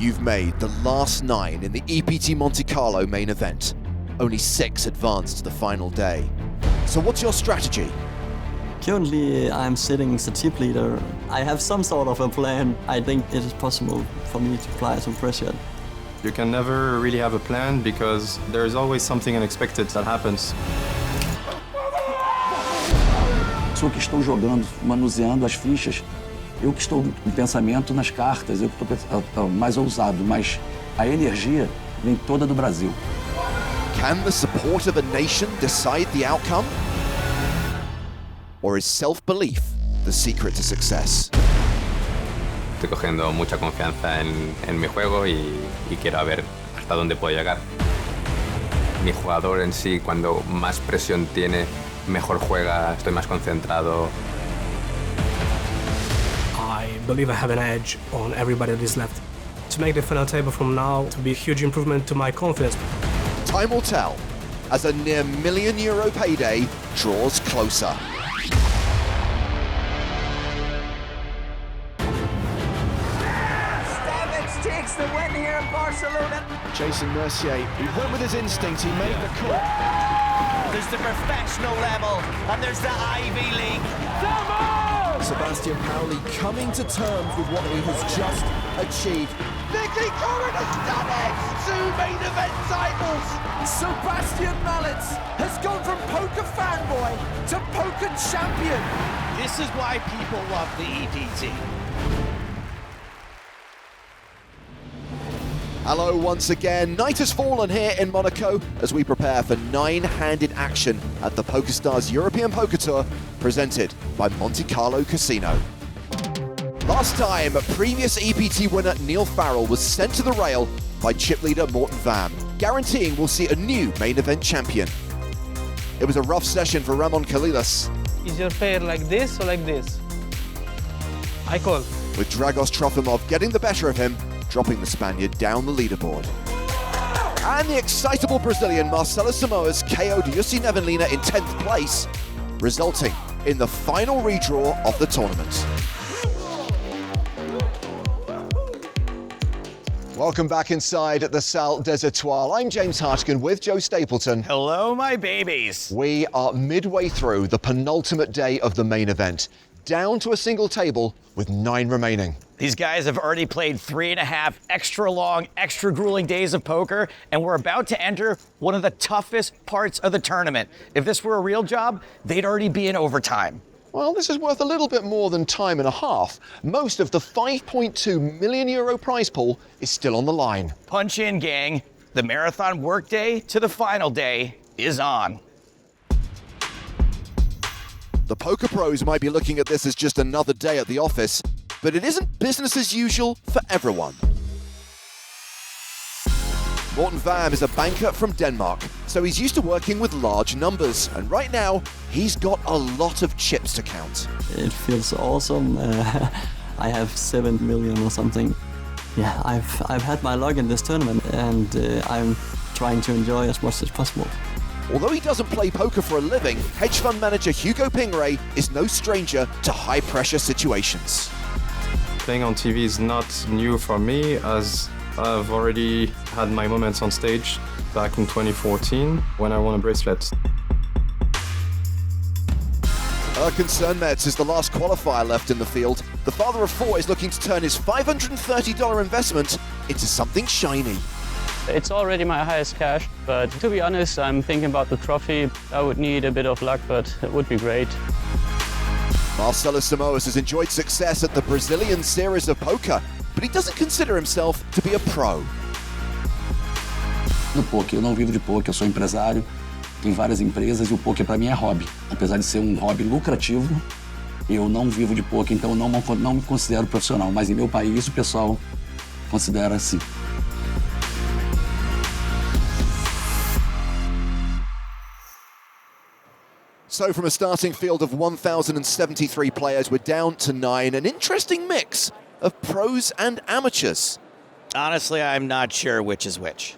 You've made the last 9 in the EPT Monte-Carlo main event. Only 6 advanced to the final day. So what's your strategy? Currently, I'm sitting as a team leader. I have some sort of a plan. I think it is possible for me to apply some pressure. You can never really have a plan because there is always something unexpected that happens. Sou que estou jogando, manuseando as fichas. Eu que estou com pensamento nas cartas, eu que estou mais ousado, mas a energia vem toda do Brasil. Can the support of a nation decide the outcome? Or is self-belief the secret to success? Estoy cogiendo mucha confianza en mi juego y quiero ver hasta dónde puedo llegar. Mi jugador en sí, cuando más presión tiene, mejor juega, estoy más concentrado. I believe I have an edge on everybody that is left. To make the final table from now to be a huge improvement to my confidence. Time will tell as a near €1 million payday draws closer. Takes the win here in Barcelona. Jason Mercier, he went with his instinct, he made the call. There's the professional level, and there's the Ivy League. Sebastian Pauli coming to terms with what he has just achieved. Nicky Corrin has done it! 2 main event titles! Sebastian Malletz has gone from poker fanboy to poker champion. This is why people love the EPT. Hello once again. Night has fallen here in Monaco as we prepare for 9-handed action at the PokerStars European Poker Tour presented by Monte Carlo Casino. Last time, previous EPT winner Neil Farrell was sent to the rail by chip leader Morten Vam, guaranteeing we'll see a new main event champion. It was a rough session for Ramon Kalilas. Is your pair like this or like this? I call. With Dragos Trofimov getting the better of him, dropping the Spaniard down the leaderboard. And the excitable Brazilian Marcelo Samoas KO'd Jussi Nevenlina in 10th place, resulting in the final redraw of the tournament. Welcome back inside the Salle des Etoiles. I'm James Hartigan with Joe Stapleton. Hello, my babies. We are midway through the penultimate day of the main event, down to a single table with 9 remaining. These guys have already played 3.5 extra long, extra grueling days of poker, and we're about to enter one of the toughest parts of the tournament. If this were a real job, they'd already be in overtime. Well, this is worth a little bit more than time and a half. Most of the €5.2 million prize pool is still on the line. Punch in, gang. The marathon workday to the final day is on. The poker pros might be looking at this as just another day at the office, but it isn't business as usual for everyone. Morten Vam is a banker from Denmark, so he's used to working with large numbers, and right now, he's got a lot of chips to count. It feels awesome. I have 7 million or something. Yeah, I've had my luck in this tournament, and I'm trying to enjoy as much as possible. Although he doesn't play poker for a living, hedge fund manager Hugo Pingray is no stranger to high-pressure situations. Playing on TV is not new for me, as I've already had my moments on stage back in 2014 when I won a bracelet. Erkan Sernmets is the last qualifier left in the field. The father of 4 is looking to turn his $530 investment into something shiny. It's already my highest cash, but to be honest, I'm thinking about the trophy. I would need a bit of luck, but it would be great. Marcelo Samoas has enjoyed success at the Brazilian series of poker, but he doesn't consider himself to be a pro. No poker, eu não vivo de poker, eu sou empresário, tenho várias empresas e o poker para mim é hobby. Apesar de ser hobby lucrativo, eu não vivo de poker, então eu não me considero profissional, mas em meu país o pessoal considera assim. So from a starting field of 1,073 players, we're down to 9, an interesting mix of pros and amateurs. Honestly, I'm not sure which is which.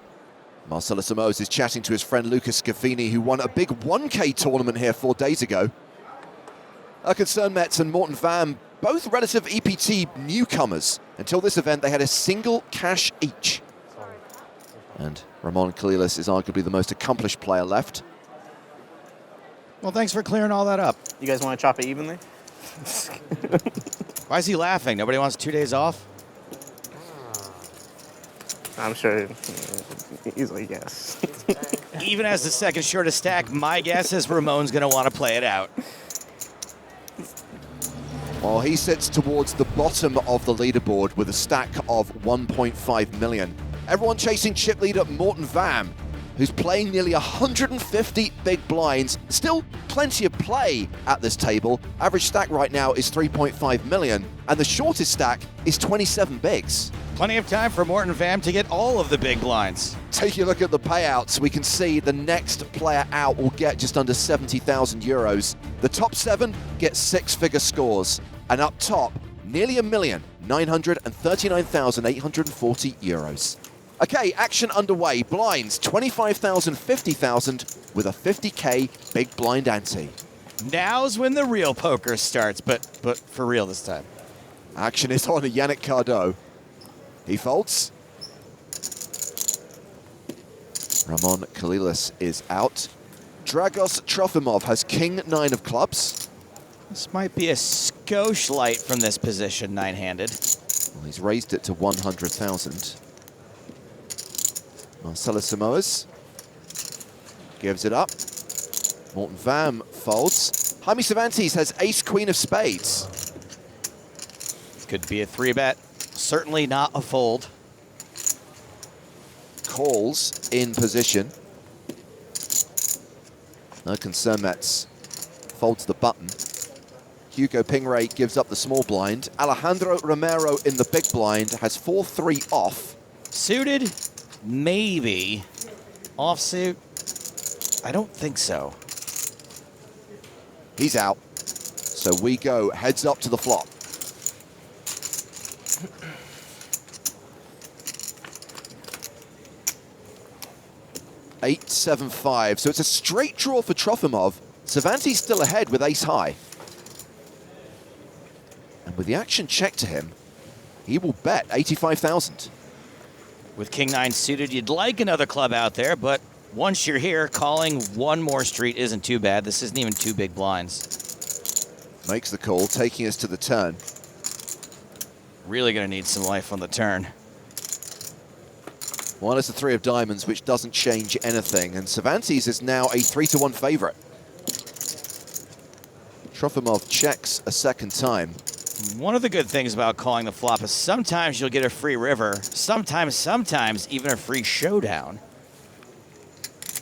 Marcelo Samoas is chatting to his friend Lucas Scaffini, who won a big 1K tournament here 4 days ago. Erkan Sernmets and Morten Vam both relative EPT newcomers. Until this event, they had a single cash each. And Ramon Kalilis is arguably the most accomplished player left. Well, thanks for clearing all that up. You guys want to chop it evenly? Why is he laughing? Nobody wants 2 days off? I'm sure he's like, yes. Even as the second shortest stack, my guess is Ramon's going to want to play it out. Well, he sits towards the bottom of the leaderboard with a stack of 1.5 million. Everyone chasing chip leader Morten Vam, who's playing nearly 150 big blinds. Still plenty of play at this table. Average stack right now is 3.5 million, and the shortest stack is 27 bigs. Plenty of time for Morten Vam to get all of the big blinds. Take a look at the payouts. We can see the next player out will get just under 70,000 euros. The top 7 get 6-figure scores, and up top, nearly 1,939,840 euros. Okay, action underway. Blinds, 25,000, 50,000 with a 50K big blind ante. Now's when the real poker starts, but for real this time. Action is on Yannick Cardo. He folds. Ramon Kalilis is out. Dragos Trofimov has king 9 of clubs. This might be a skosh light from this position, 9-handed. Well, he's raised it to 100,000. Marcelo Samoas gives it up. Morten Vam folds. Jaime Cervantes has ace queen of spades. Could be a 3-bet. Certainly not a fold. Calls in position. No concern, Mets folds the button. Hugo Pingray gives up the small blind. Alejandro Romero in the big blind has 4-3 off. Suited? Maybe. Offsuit? I don't think so. He's out. So we go heads up to the flop. $8-7-5. So it's a straight draw for Trofimov. Cervantes still ahead with ace high. And with the action check to him, he will bet 85,000. With king 9 suited, you'd like another club out there, but once you're here, calling one more street isn't too bad. This isn't even 2 big blinds. Makes the call, taking us to the turn. Really going to need some life on the turn. One is the 3 of diamonds, which doesn't change anything, and Cervantes is now a 3-1 favorite. Trofimov checks a second time. One of the good things about calling the flop is sometimes you'll get a free river, sometimes even a free showdown.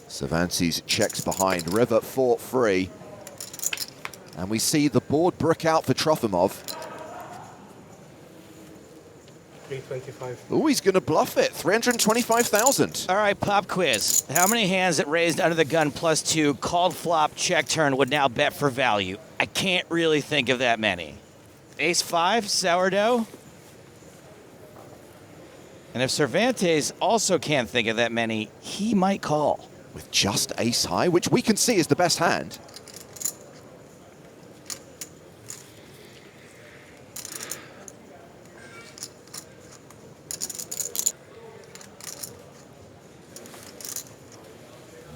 Cervantes checks behind, river for free. And we see the board brick out for Trofimov. 325. Oh, he's going to bluff it. 325,000. All right, pop quiz. How many hands that raised under the gun +2, called flop, check turn would now bet for value? I can't really think of that many. Ace-5, sourdough? And if Cervantes also can't think of that many, he might call. With just ace high, which we can see is the best hand.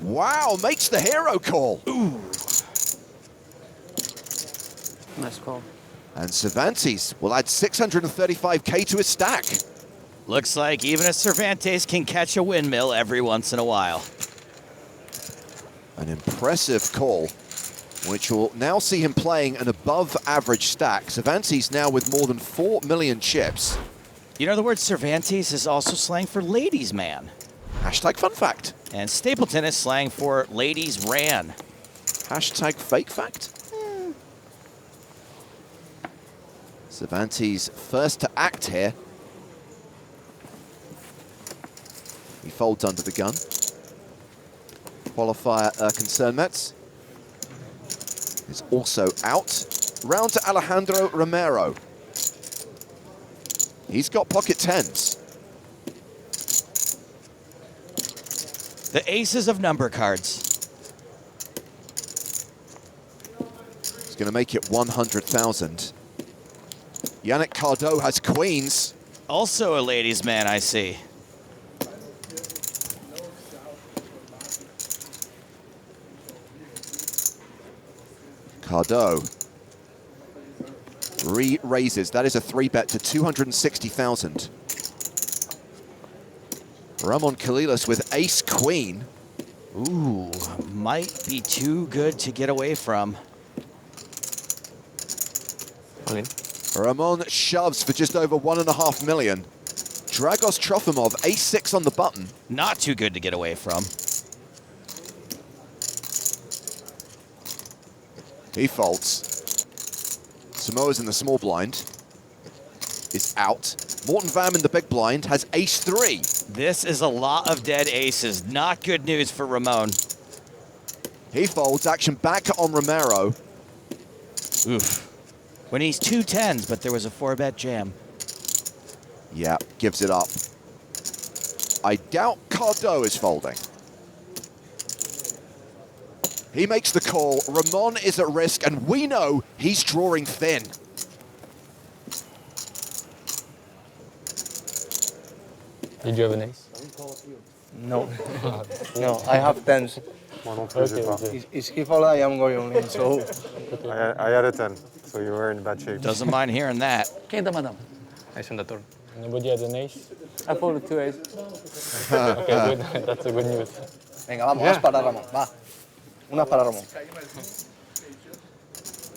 Wow, makes the hero call. Ooh. Nice call. And Cervantes will add 635K to his stack. Looks like even a Cervantes can catch a windmill every once in a while. An impressive call, which will now see him playing an above-average stack. Cervantes now with more than 4 million chips. You know, the word Cervantes is also slang for ladies' man. Hashtag fun fact. And Stapleton is slang for ladies' ran. Hashtag fake fact. Cervantes first to act here. He folds under the gun. Qualifier concern Mets is also out. Round to Alejandro Romero. He's got pocket tens. The aces of number cards. He's going to make it 100,000. Yannick Cardo has queens. Also a ladies' man, I see. Cardo re-raises. That is a 3-bet to 260,000. Ramon Kalilas with ace-queen. Ooh, might be too good to get away from. All in. Ramon shoves for just over 1.5 million. Dragos Trofimov, ace-6 on the button. Not too good to get away from. He folds. Samoas in the small blind is out. Morten Vam in the big blind has ace-3. This is a lot of dead aces. Not good news for Ramon. He folds, action back on Romero. Oof. When he's 2 10s, but there was a 4-bet jam. Yeah, gives it up. I doubt Cardo is folding. He makes the call. Ramon is at risk, and we know he's drawing thin. Did you have an ace? No. No, I have tens. Is he fold, I am going in, so... I had a 10, so you were in bad shape. Doesn't mind hearing that. Quem tá, madame? Ace on the turn. Nobody had an ace? I folded 2 aces. Okay, good. That's a good news. Venga, vamos, vas para Ramón, va. Una para Ramón.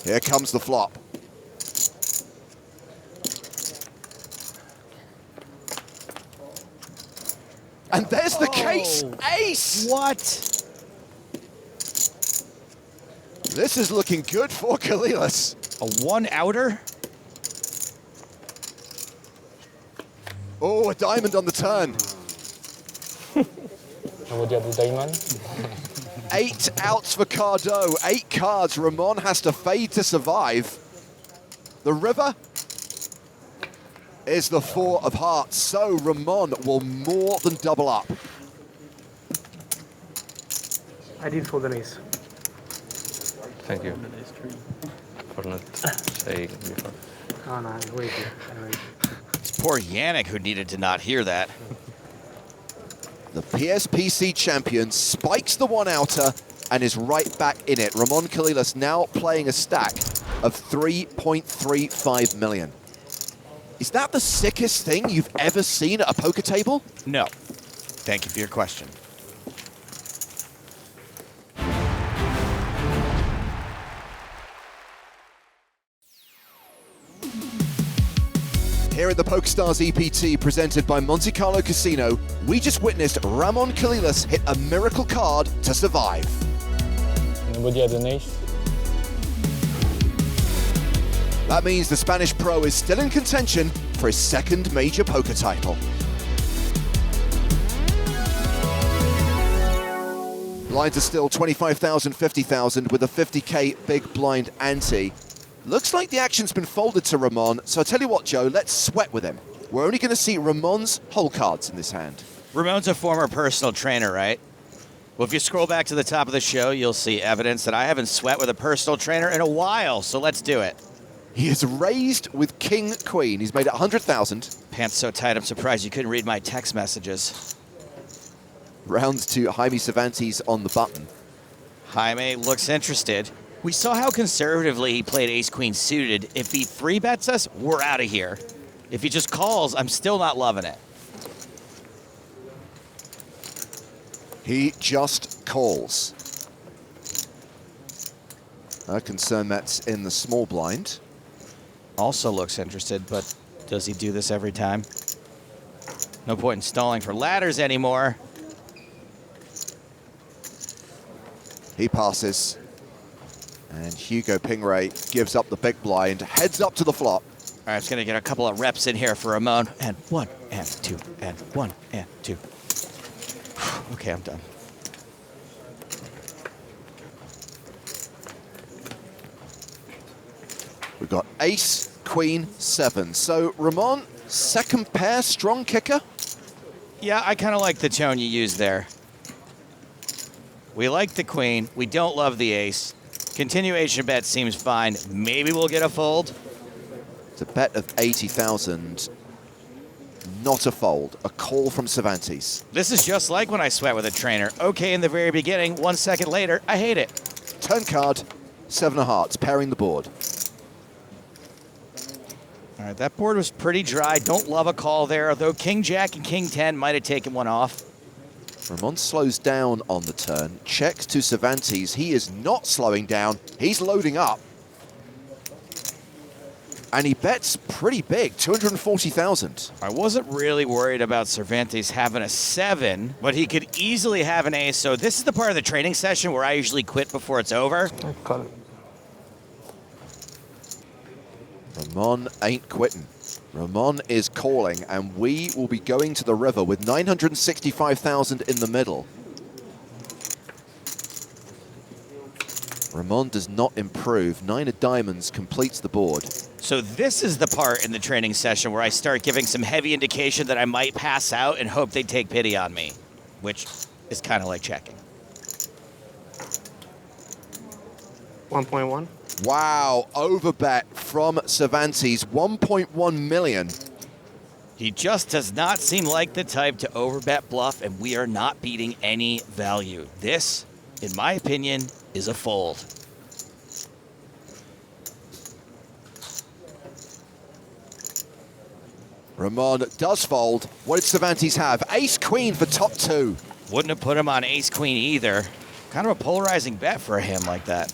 Here comes the flop. And there's the case, ace! What? This is looking good for Kalilas. A 1-outer? Oh, a diamond on the turn. Nobody had the diamond? 8 outs for Cardo, 8 cards. Ramon has to fade to survive. The river is the 4 of hearts, so Ramon will more than double up. I did fold an ace. Thank you for not saying before. Oh no, wait. It's poor Yannick who needed to not hear that. The PSPC champion spikes the 1-outer and is right back in it. Ramon Kalilas now playing a stack of 3.35 million. Is that the sickest thing you've ever seen at a poker table? No. Thank you for your question. Here at the PokerStars EPT presented by Monte-Carlo Casino, we just witnessed Ramon Kalilas hit a miracle card to survive. Nobody had an ace? That means the Spanish pro is still in contention for his second major poker title. Blinds are still 25,000, 50,000 with a 50K big blind ante. Looks like the action's been folded to Ramon, so I tell you what, Joe, let's sweat with him. We're only going to see Ramon's whole cards in this hand. Ramon's a former personal trainer, right? Well, if you scroll back to the top of the show, you'll see evidence that I haven't sweat with a personal trainer in a while, so let's do it. He is raised with King Queen. He's made it 100,000. Pants so tight, I'm surprised you couldn't read my text messages. Round to Jaime Svanes on the button. Jaime looks interested. We saw how conservatively he played ace-queen suited. If he 3-bets us, we're out of here. If he just calls, I'm still not loving it. He just calls. A concern that's in the small blind. Also looks interested, but does he do this every time? No point in stalling for ladders anymore. He passes. And Hugo Pingray gives up the big blind, heads up to the flop. All right, it's going to get a couple of reps in here for Ramon. And 1, and 2, and 1, and 2. Okay, I'm done. We've got ace, queen, 7. So, Ramon, second pair, strong kicker? Yeah, I kind of like the tone you used there. We like the queen. We don't love the ace. Continuation bet seems fine. Maybe we'll get a fold. It's a bet of 80,000. Not a fold. A call from Svanes. This is just like when I sweat with a trainer. Okay in the very beginning, 1 second later, I hate it. Turn card, 7 of hearts, pairing the board. All right, that board was pretty dry. Don't love a call there, although King Jack and King 10 might have taken one off. Ramon slows down on the turn, checks to Svanes. He is not slowing down. He's loading up. And he bets pretty big, 240,000. I wasn't really worried about Cervantes having a 7, but he could easily have an ace. So this is the part of the training session where I usually quit before it's over. Ramon ain't quitting. Ramon is calling, and we will be going to the river with 965,000 in the middle. Ramon does not improve. 9 of diamonds completes the board. So this is the part in the training session where I start giving some heavy indication that I might pass out and hope they take pity on me, which is kind of like checking. 1.1. Wow, overbet from Cervantes, 1.1 million. He just does not seem like the type to overbet bluff, and we are not beating any value. This, in my opinion, is a fold. Ramon does fold. What did Cervantes have? Ace-queen for top 2. Wouldn't have put him on ace-queen either. Kind of a polarizing bet for him like that.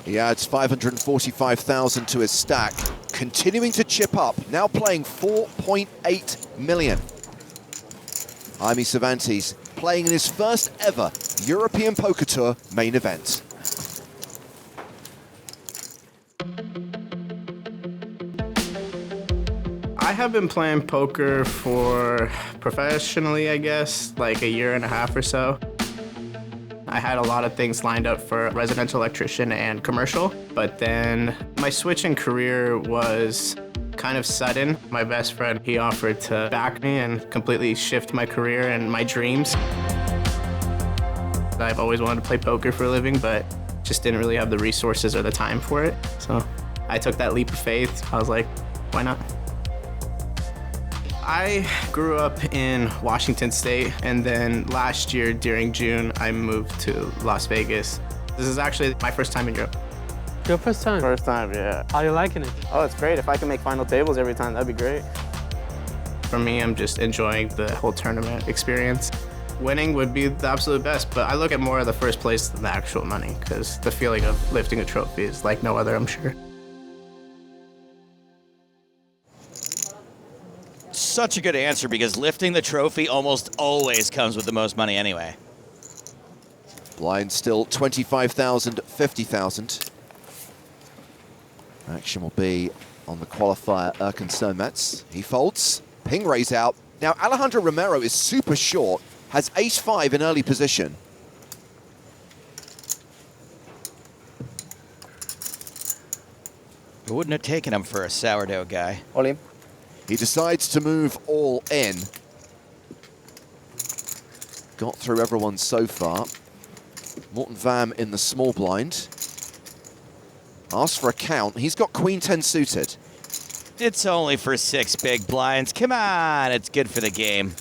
He adds 545,000 to his stack, continuing to chip up, now playing 4.8 million. Jaime Cervantes playing in his first ever European Poker Tour main event. I have been playing poker for professionally, I guess, like a year and a half or so. I had a lot of things lined up for residential electrician and commercial, but then my switch in career was kind of sudden. My best friend, he offered to back me and completely shift my career and my dreams. I've always wanted to play poker for a living, but just didn't really have the resources or the time for it. So I took that leap of faith. I was like, why not? I grew up in Washington State, and then last year during June, I moved to Las Vegas. This is actually my first time in Europe. Your first time? First time, yeah. How are you liking it? Oh, it's great. If I can make final tables every time, that'd be great. For me, I'm just enjoying the whole tournament experience. Winning would be the absolute best, but I look at more of the first place than the actual money, because the feeling of lifting a trophy is like no other, I'm sure. Such a good answer, because lifting the trophy almost always comes with the most money anyway. Blind still 25,000, 50,000. Action will be on the qualifier Erkan Sönmez. He folds. Pingray's out. Now Alejandro Romero is super short, has ace-5 in early position. I wouldn't have taken him for a sourdough guy. All in. He decides to move all in. Got through everyone so far. Morten Vam in the small blind. Asked for a count. He's got Queen 10 suited. It's only for 6 big blinds. Come on, it's good for the game.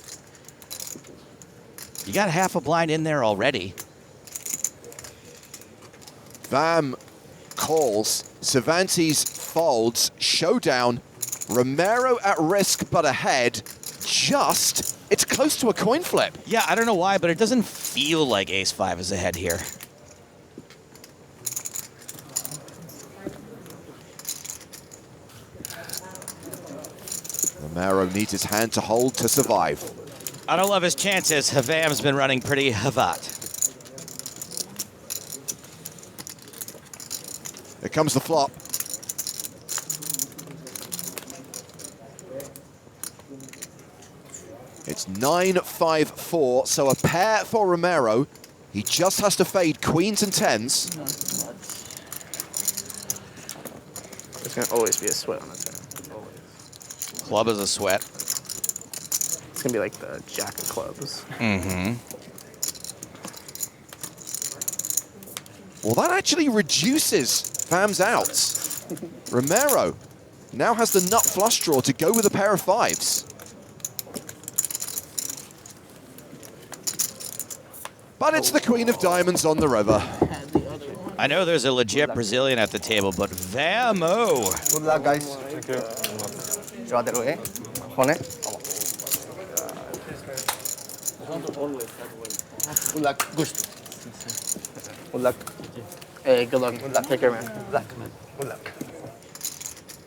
You got half a blind in there already. Vam calls. Cervantes folds. Showdown. Romero at risk but ahead. Just, it's close to a coin flip. Yeah, I don't know why, but it doesn't feel like ace-5 is ahead here. Romero needs his hand to hold to survive. I don't love his chances. Havam's been running pretty havat. Here comes the flop. It's 9-5-4, so a pair for Romero. He just has to fade queens and 10s. There's gonna always be a sweat on the turn. Always. Club is a sweat. It's gonna be like the jack of clubs. Mm-hmm. Well, that actually reduces Vam's outs. Romero now has the nut flush draw to go with a pair of fives. But it's the Queen of Diamonds on the river. I know there's a legit Brazilian at the table, but vamos! Good luck, guys. Thank you. Draw the way. Hold it. Good luck. Good luck. Hey, good luck. Good luck. Take care, man. Good luck, man. Good luck.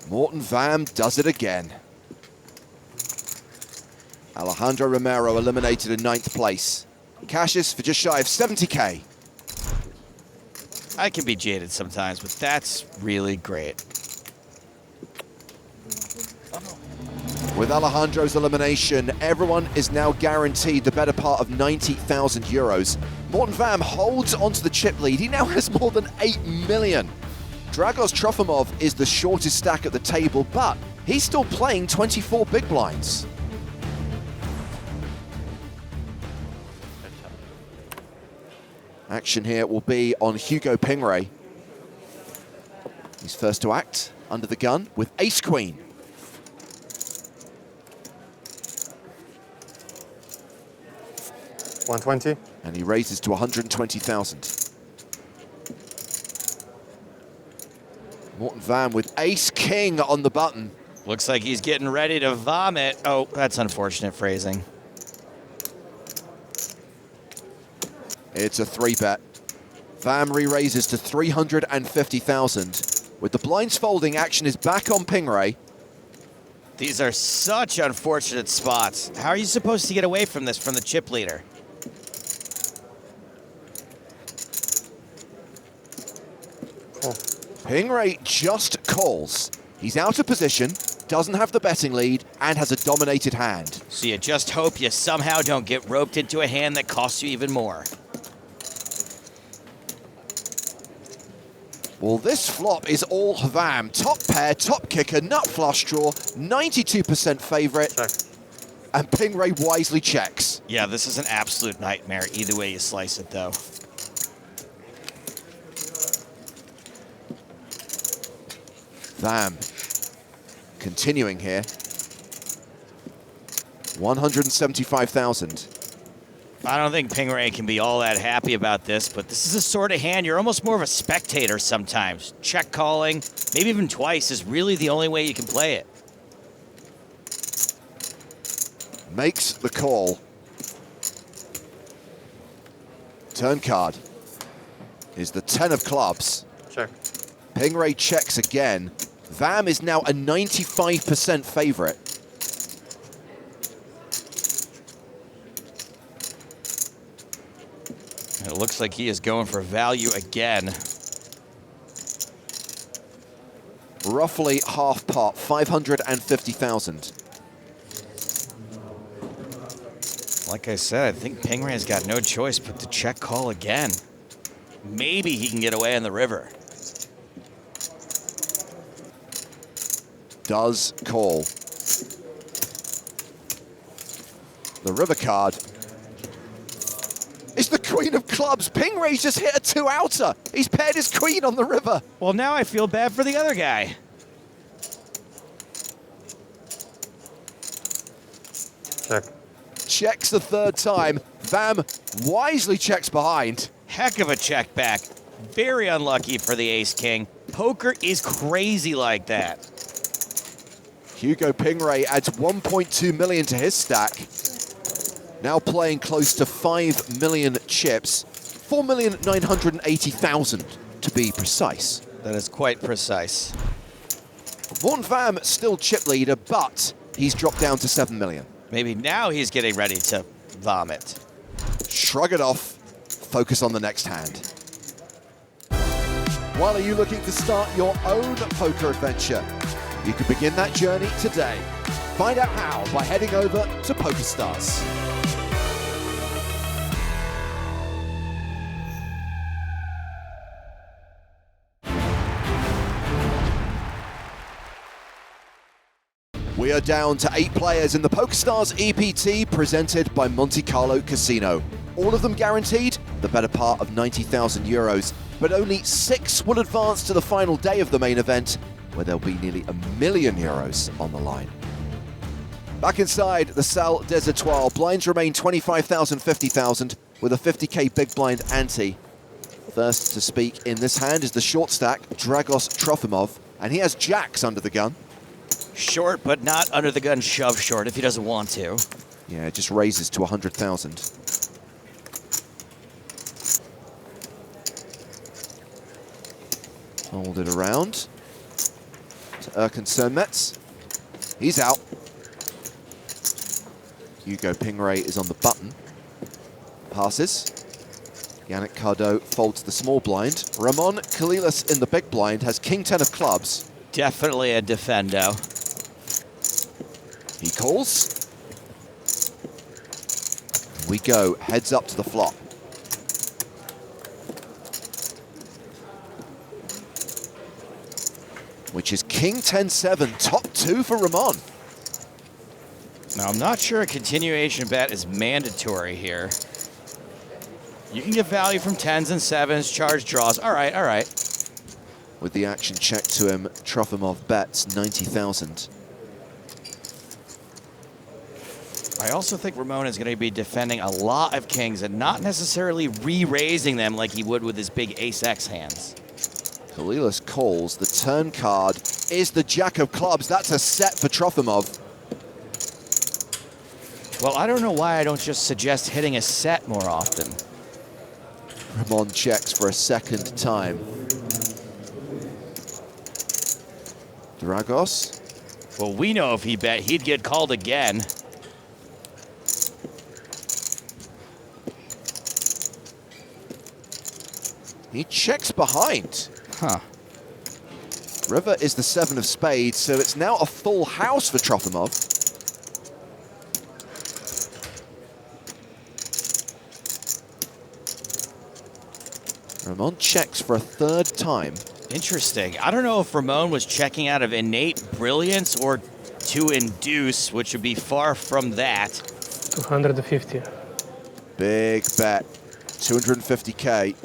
Morten Vam does it again. Alejandro Romero eliminated in 9th place. Cashes for just shy of 70K. I can be jaded sometimes, but that's really great. With Alejandro's elimination, everyone is now guaranteed the better part of 90,000 euros. Morten Vam holds onto the chip lead. He now has more than 8 million. Dragos Trofimov is the shortest stack at the table, but he's still playing 24 big blinds. Action here will be on Hugo Pingray. He's first to act under the gun with ace-queen. $120. And he raises to 120,000. Morten Vam with ace-king on the button. Looks like he's getting ready to vomit. Oh, that's unfortunate phrasing. It's a 3-bet. Vam re-raises to 350,000. With the blinds folding, action is back on Pingray. These are such unfortunate spots. How are you supposed to get away from this from the chip leader? Pingray just calls. He's out of position, doesn't have the betting lead, and has a dominated hand. So you just hope you somehow don't get roped into a hand that costs you even more. Well, this flop is all Vam. Top pair, top kicker, nut flush draw, 92% favorite. Check. And Pingray wisely checks. Yeah, this is an absolute nightmare, either way you slice it, though. Vam continuing here. 175,000. I don't think Pingray can be all that happy about this, but this is a sort of hand you're almost more of a spectator sometimes. Check calling, maybe even twice, is really the only way you can play it. Makes the call. Turn card is the 10 of clubs. Check. Pingray checks again. Vam is now a 95% favorite. It looks like he is going for value again. Roughly half pot, 550,000. Like I said, I think Pingray's got no choice but to check call again. Maybe he can get away on the river. Does call. The river card is the Queen of Clubs. Pingray's just hit a 2-outer. He's paired his queen on the river. Well, now I feel bad for the other guy. Check. Checks the third time. Vam wisely checks behind. Heck of a check back. Very unlucky for the ace-king. Poker is crazy like that. Hugo Pingray adds 1.2 million to his stack. Now playing close to 5 million chips. 4,980,000 to be precise. That is quite precise. Morten Vam still chip leader, but he's dropped down to 7 million. Maybe now he's getting ready to vomit. Shrug it off. Focus on the next hand. Well, are you looking to start your own poker adventure? You can begin that journey today. Find out how by heading over to PokerStars. We are down to 8 players in the PokerStars EPT presented by Monte-Carlo Casino. All of them guaranteed the better part of 90,000 euros, but only 6 will advance to the final day of the main event, where there'll be nearly €1 million on the line. Back inside the Salle des Etoiles, blinds remain 25,000, 50,000 with a 50k big blind ante. First to speak in this hand is the short stack, Dragos Trofimov, and he has jacks under the gun. Short, but not under the gun shove short if he doesn't want to. Yeah, it just raises to 100,000. Hold it around to Erkan Sönmez. He's out. Hugo Pingray is on the button. Passes. Yannick Cardo folds the small blind. Ramon Kalilas in the big blind has king 10 of clubs. Definitely a defendo. He calls. We go heads up to the flop. Which is king 10-7, top 2 for Ramon. Now, I'm not sure a continuation bet is mandatory here. You can get value from 10s and 7s, charge draws. All right, all right. With the action check to him, Trofimov bets 90,000. I also think Ramon is going to be defending a lot of kings and not necessarily re-raising them like he would with his big ace-x hands. Kalilas calls. The turn card is the jack of clubs. That's a set for Trofimov. Well, I don't know why I don't just suggest hitting a set more often. Ramon checks for a second time. Dragos. Well, we know if he bet, he'd get called again. He checks behind. Huh. River is the 7 of spades, so it's now a full house for Trofimov. Ramon checks for a third time. Interesting. I don't know if Ramon was checking out of innate brilliance or to induce, which would be far from that. 250. Big bet. 250k.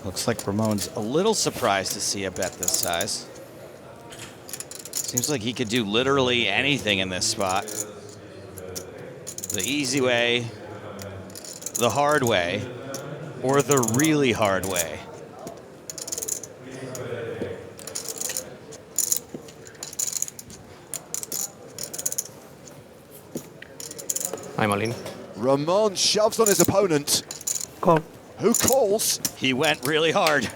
Looks like Ramon's a little surprised to see a bet this size. Seems like he could do literally anything in this spot. The easy way, the hard way, or the really hard way. I'm all in. Ramon shoves on his opponent. Call. Who calls? He went really hard.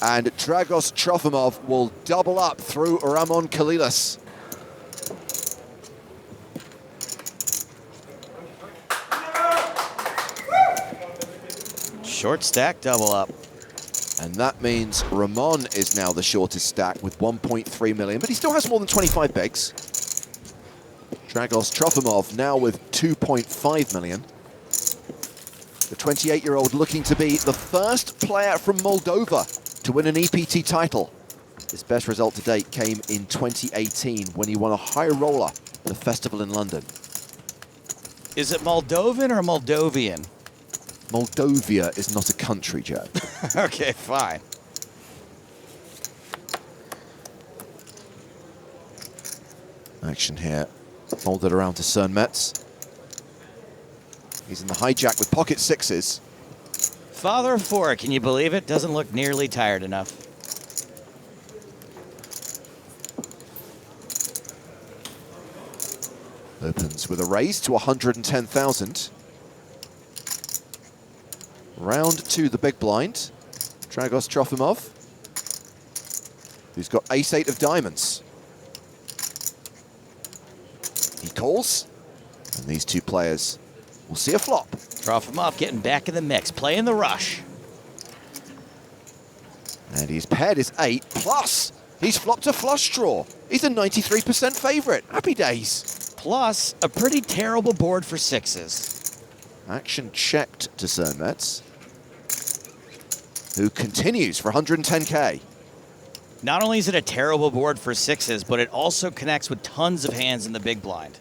And Dragos Trofimov will double up through Ramon Kalilas. Short stack, double up. And that means Ramon is now the shortest stack with 1.3 million, but he still has more than 25 bigs. Dragos Trofimov now with 2.5 million. The 28-year-old looking to be the first player from Moldova to win an EPT title. His best result to date came in 2018 when he won a high roller at the festival in London. Is it Moldovan or Moldovian? Moldova is not a country, Joe. Okay, fine. Action here. Folded around to Sönmez. He's in the hijack with pocket sixes. Father of four, can you believe it? Doesn't look nearly tired enough. Opens with a raise to 110,000. Round to the big blind. Dragos Trofimov, who's got ace-8 of diamonds. He calls, and these two players will see a flop. Trofimov getting back in the mix, playing the rush. And he's paired his 8, plus he's flopped a flush draw. He's a 93% favorite. Happy days. Plus, a pretty terrible board for sixes. Action checked to Sönmez, who continues for 110k. Not only is it a terrible board for sixes, but it also connects with tons of hands in the big blind.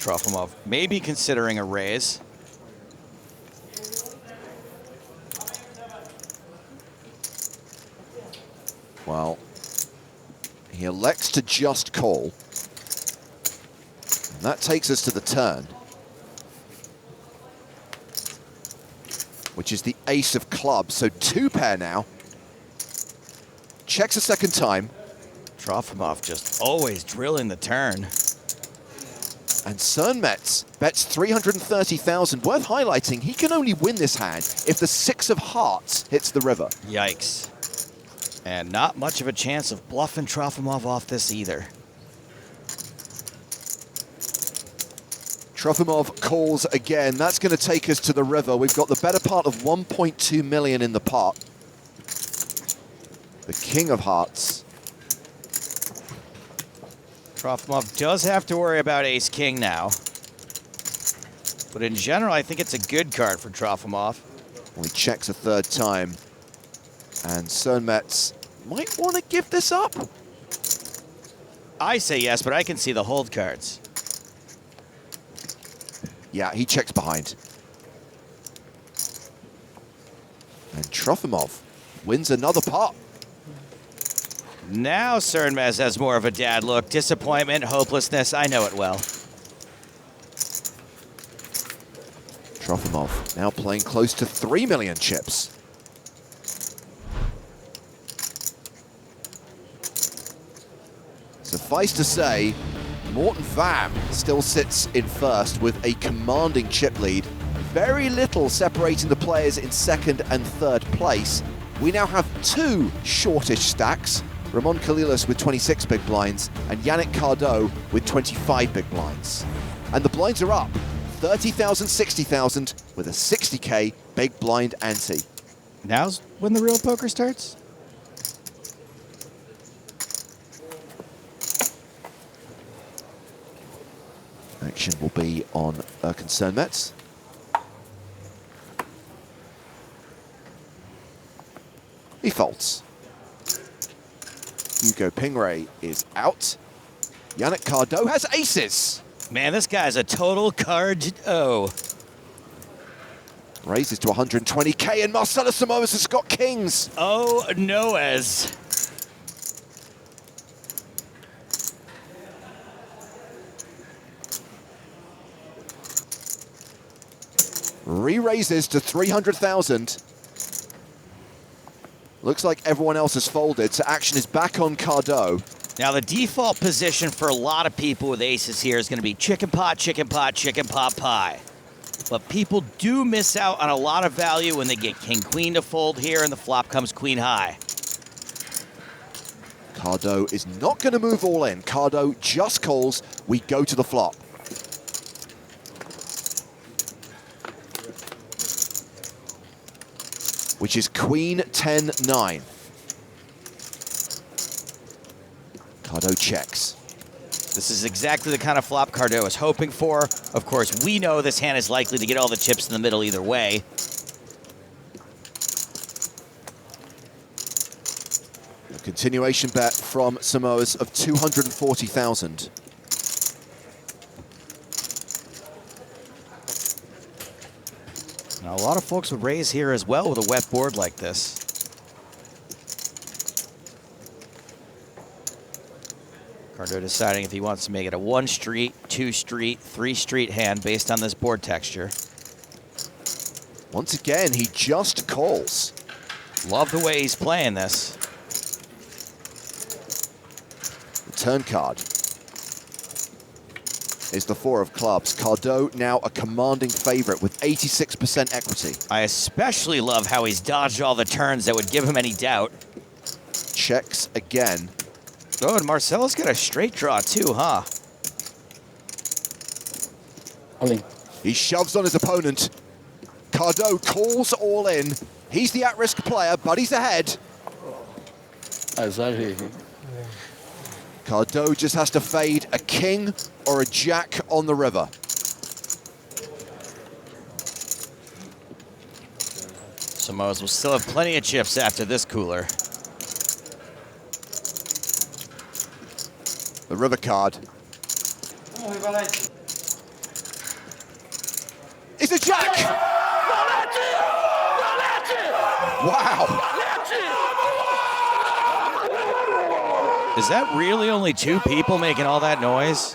Trofimov maybe considering a raise. Well, he elects to just call. And that takes us to the turn, which is the ace of clubs. So 2 pair now. Checks a second time. Trofimov just always drilling the turn. And Svanes bets 330,000. Worth highlighting, he can only win this hand if the 6 of hearts hits the river. Yikes. And not much of a chance of bluffing Trofimov off this either. Trofimov calls again. That's going to take us to the river. We've got the better part of 1.2 million in the pot. The king of hearts. Trofimov does have to worry about ace-king now. But in general, I think it's a good card for Trofimov. Well, he checks a third time. And Svanes might want to give this up. I say yes, but I can see the hold cards. Yeah, he checks behind. And Trofimov wins another pot. Now Svanes has more of a dad look. Disappointment, hopelessness, I know it well. Trofimov now playing close to 3 million chips. Suffice to say, Morten Vam still sits in first with a commanding chip lead. Very little separating the players in second and third place. We now have 2 shortish stacks. Ramon Kalilas with 26 big blinds and Yannick Cardo with 25 big blinds. And the blinds are up, 30,000, 60,000 with a 60K big blind ante. Now's when the real poker starts? Action will be on Erkan Svanes. He folds. Hugo Pingray is out. Yannick Cardo has aces. Man, this guy's a total card. Oh. Raises to 120K, and Marcelo Samoas has got kings. Oh, Noes. Re-raises to 300,000. Looks like everyone else has folded, so action is back on Cardo. Now, the default position for a lot of people with aces here is going to be chicken pot, chicken pot, chicken pot pie. But people do miss out on a lot of value when they get king-queen to fold here and the flop comes queen-high. Cardo is not going to move all in. Cardo just calls. We go to the flop. Which is queen 10-9. Cardo checks. This is exactly the kind of flop Cardo is hoping for. Of course, we know this hand is likely to get all the chips in the middle either way. A continuation bet from Samoas of 240,000. Now, a lot of folks would raise here as well with a wet board like this. Cardo deciding if he wants to make it a 1 street, 2 street, 3 street hand based on this board texture. Once again, he just calls. Love the way he's playing this. The turn card is the 4 of clubs. Cardo now a commanding favorite with 86% equity. I especially love how he's dodged all the turns that would give him any doubt. Checks again. Oh, and Marcelo's got a straight draw too, huh? He shoves on his opponent. Cardo calls all in. He's the at-risk player, but he's ahead. Cardo just has to fade a king or a jack on the river. Samoas will still have plenty of chips after this cooler. The river card. It's a jack! Wow! Is that really only 2 people making all that noise?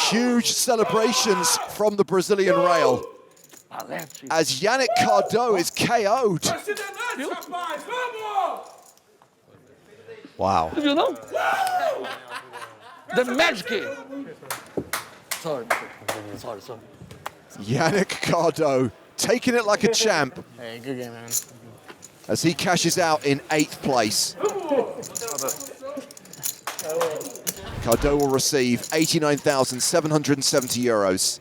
Huge celebrations from the Brazilian rail as Yannick Cardo is KO'd. Wow. The magic. Sorry. Yannick Cardo taking it like a champ Hey, good game, man. as he cashes out in 8th place. Cardo will receive 89,770 euros.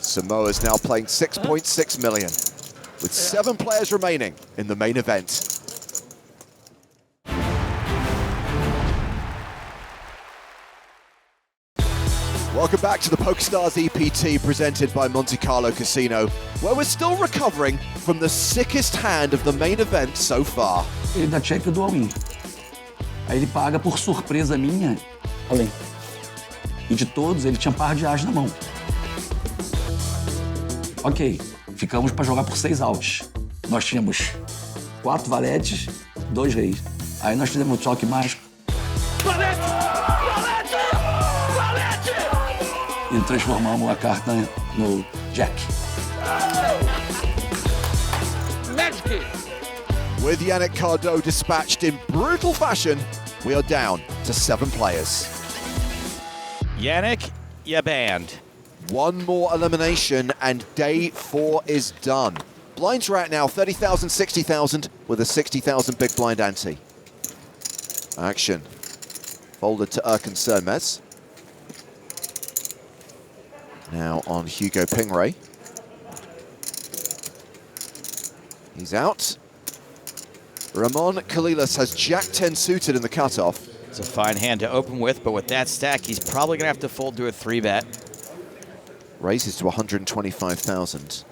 Samoa's now playing 6.6 million, with 7 players remaining in the main event. Welcome back to the PokerStars EPT presented by Monte-Carlo Casino, where we're still recovering from the sickest hand of the main event so far. Ele dá check do all-in. Aí ele paga por surpresa minha. All-in. E de todos, ele tinha par de as na mão. Ok, ficamos para jogar por 6 outs. Nós tínhamos 4 valetes, 2 reis. Aí nós fizemos um choque mágico. E transformamos a carta no Jack. Magic. With Yannick Cardo dispatched in brutal fashion, we are down to 7 players. Yannick, you banned. 1 more elimination and day 4 is done. Blinds right now, 30,000, 60,000 with a 60,000 big blind ante. Action. Folded to Erkan Svanes. Now on Hugo Pingray. He's out. Ramon Kalilas has Jack-10 suited in the cutoff. It's a fine hand to open with, but with that stack, he's probably going to have to fold to a 3-bet. Raises to 125,000.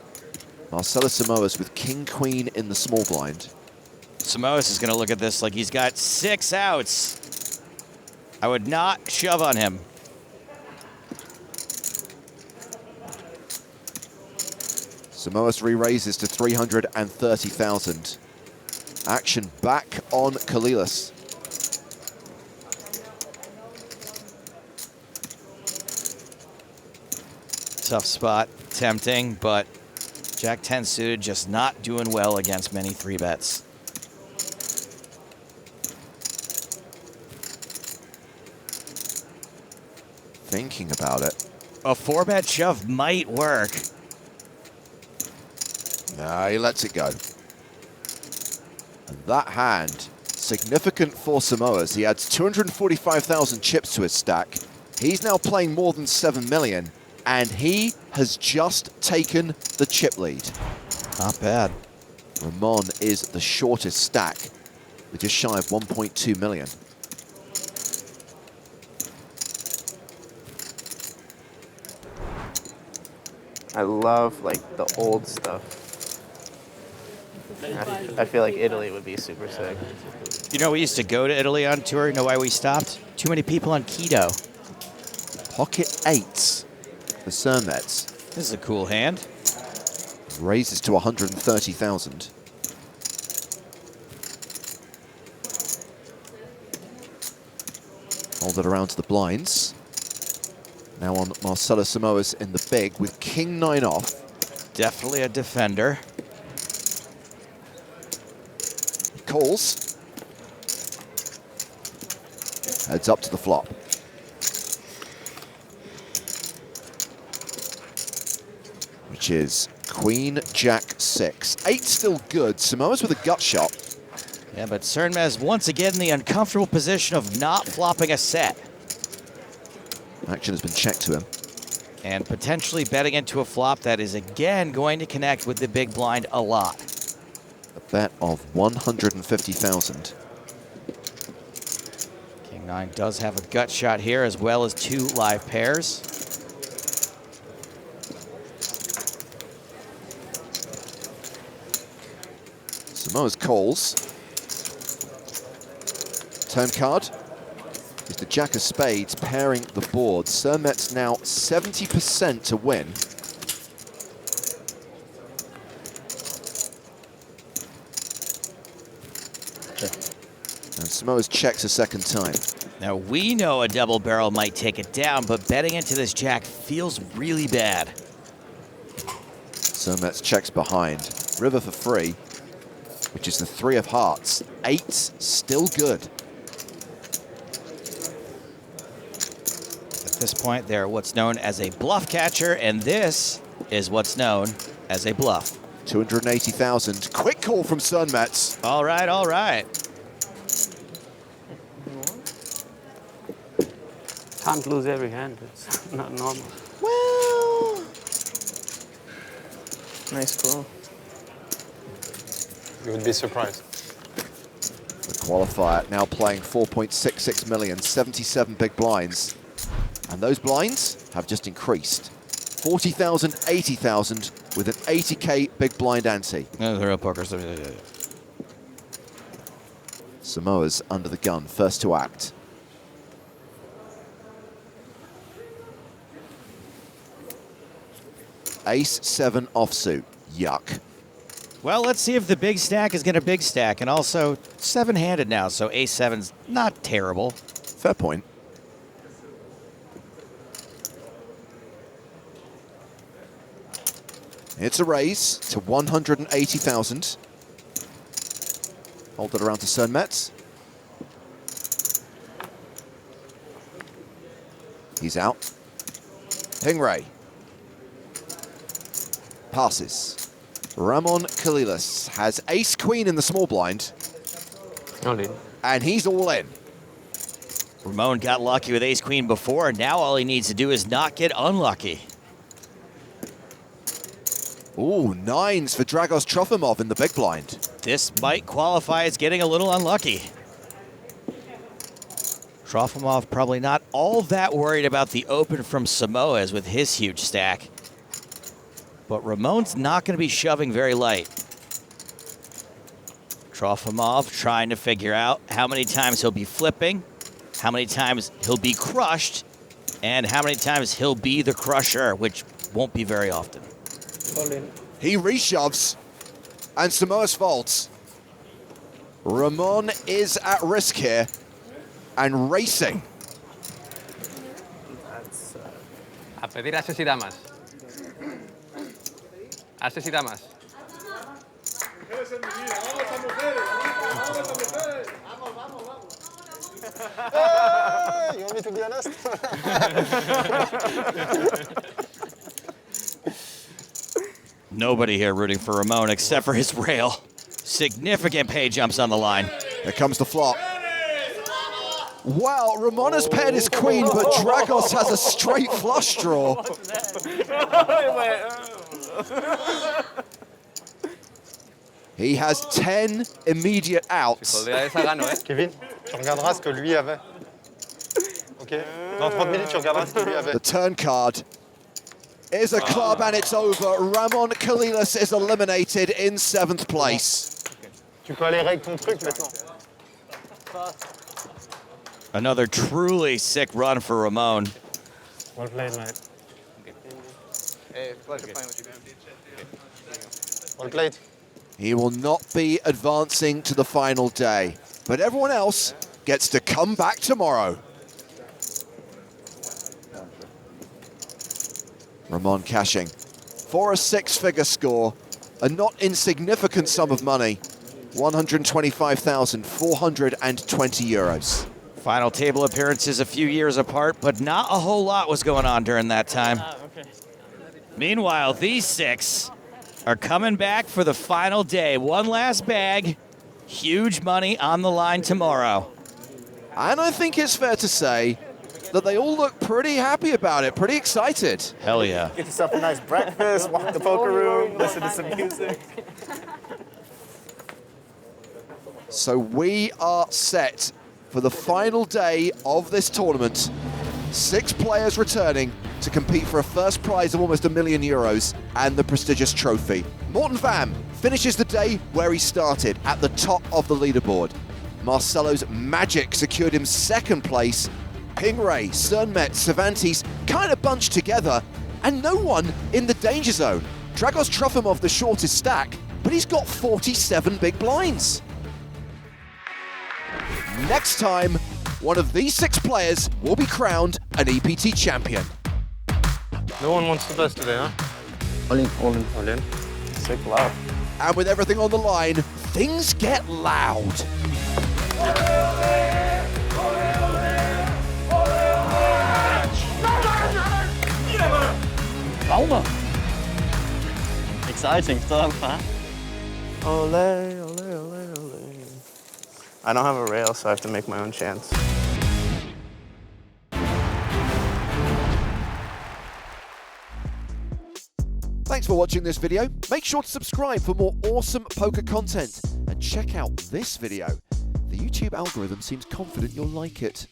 Marcelo Samoas with King-Queen in the small blind. Samoas is going to look at this like he's got 6 outs. I would not shove on him. Samoas re-raises to 330,000. Action back on Kalilas. Tough spot, tempting, but Jack-10 suited just not doing well against many 3-bets. Thinking about it. A 4-bet shove might work. No, he lets it go. And that hand, significant for Samoas. He adds 245,000 chips to his stack. He's now playing more than 7 million, and he has just taken the chip lead. Not bad. Ramon is the shortest stack, with just shy of 1.2 million. I love like the old stuff. I feel like Italy would be super sick. You know, we used to go to Italy on tour. You know why we stopped? Too many people on keto. Pocket 8s for Svanes. This is a cool hand. Raises to 130,000. Hold it around to the blinds. Now on Marcelo Samoas in the big with King-9 off. Definitely a defender. He calls. Heads up to the flop. Which is Queen, Jack, 6. 8 still good. Samoas with a gut shot. Yeah, but Svanes once again in the uncomfortable position of not flopping a set. Action has been checked to him. And potentially betting into a flop that is again going to connect with the big blind a lot. A bet of 150,000. King-9 does have a gut shot here as well as 2 live pairs. Samoas calls. Turn card is the Jack of Spades pairing the board. Sermet's now 70% to win. And Samoas checks a second time. Now we know a double barrel might take it down, but betting into this Jack feels really bad. Sermet's checks behind. River for free, which is the 3 of hearts. 8's still good. At this point, they're what's known as a bluff catcher, and this is what's known as a bluff. 280,000. Quick call from Sermet. All right, all right. Can't lose every hand. It's not normal. Well, Nice call. You would be surprised. The qualifier now playing 4.66 million, 77 big blinds. And those blinds have just increased. 40,000, 80,000 with an 80K big blind ante. No, the real poker stuff. Samoa's under the gun, first to act. Ace-7 offsuit, yuck. Well, let's see if the big stack is going to big stack, and also 7-handed now, so ace-7's not terrible. Fair point. It's a raise to 180,000. Hold it around to Sermet. He's out. Pingray. Passes. Ramon Kalilas has ace-queen in the small blind. All in. And he's all in. Ramon got lucky with ace-queen before, and now all he needs to do is not get unlucky. Ooh, 9s for Dragos Trofimov in the big blind. This might qualify as getting a little unlucky. Trofimov probably not all that worried about the open from Samoas with his huge stack. But Ramon's not going to be shoving very light. Trofimov trying to figure out how many times he'll be flipping, how many times he'll be crushed, and how many times he'll be the crusher, which won't be very often. He reshoves, and Samoas folds. Ramon is at risk here, and racing. A pedir ases y damas. Ases y damas. You want me to be honest? Nobody here rooting for Ramon except for his rail. Significant pay jumps on the line. Here comes the flop. Wow, Ramon has paired his queen, but Dragos has a straight flush draw. He has 10 immediate outs. Kevin, tu regarderas ce que lui avait. Ok? Dans 30 minutes, tu regarderas ce que lui avait. The turn card is a club, and it's over. Ramon Kalilas is eliminated in 7th place. Tu peux aller règle ton truc maintenant. Another truly sick run for Ramon. Well played, mate. Hey, pleasure playing with you, man. Well played. He will not be advancing to the final day, but everyone else gets to come back tomorrow. Ramon cashing for a 6-figure score, a not insignificant sum of money, 125,420 euros. Final table appearances a few years apart, but not a whole lot was going on during that time. Meanwhile, these 6 are coming back for the final day. One last bag, huge money on the line tomorrow. And I think it's fair to say that they all look pretty happy about it, pretty excited. Hell yeah. Get yourself a nice breakfast, walk the poker room, listen to some music. So we are set for the final day of this tournament. 6 players returning to compete for a first prize of almost €1 million and the prestigious trophy. Morten Vam finishes the day where he started, at the top of the leaderboard. Marcelo's magic secured him second place. Pingray, Svanes, Svanes kind of bunched together, and no one in the danger zone. Dragos Trofimov the shortest stack, but he's got 47 big blinds. Next time, one of these 6 players will be crowned an EPT champion. No one wants the best today, huh? All in, all in. All in. Sick loud. And with everything on the line, things get loud. Palma. Exciting stuff, huh? Ole, ole, ole, ole. I don't have a rail, so I have to make my own chance. Thanks for watching this video. Make sure to subscribe for more awesome poker content. And check out this video. The YouTube algorithm seems confident you'll like it.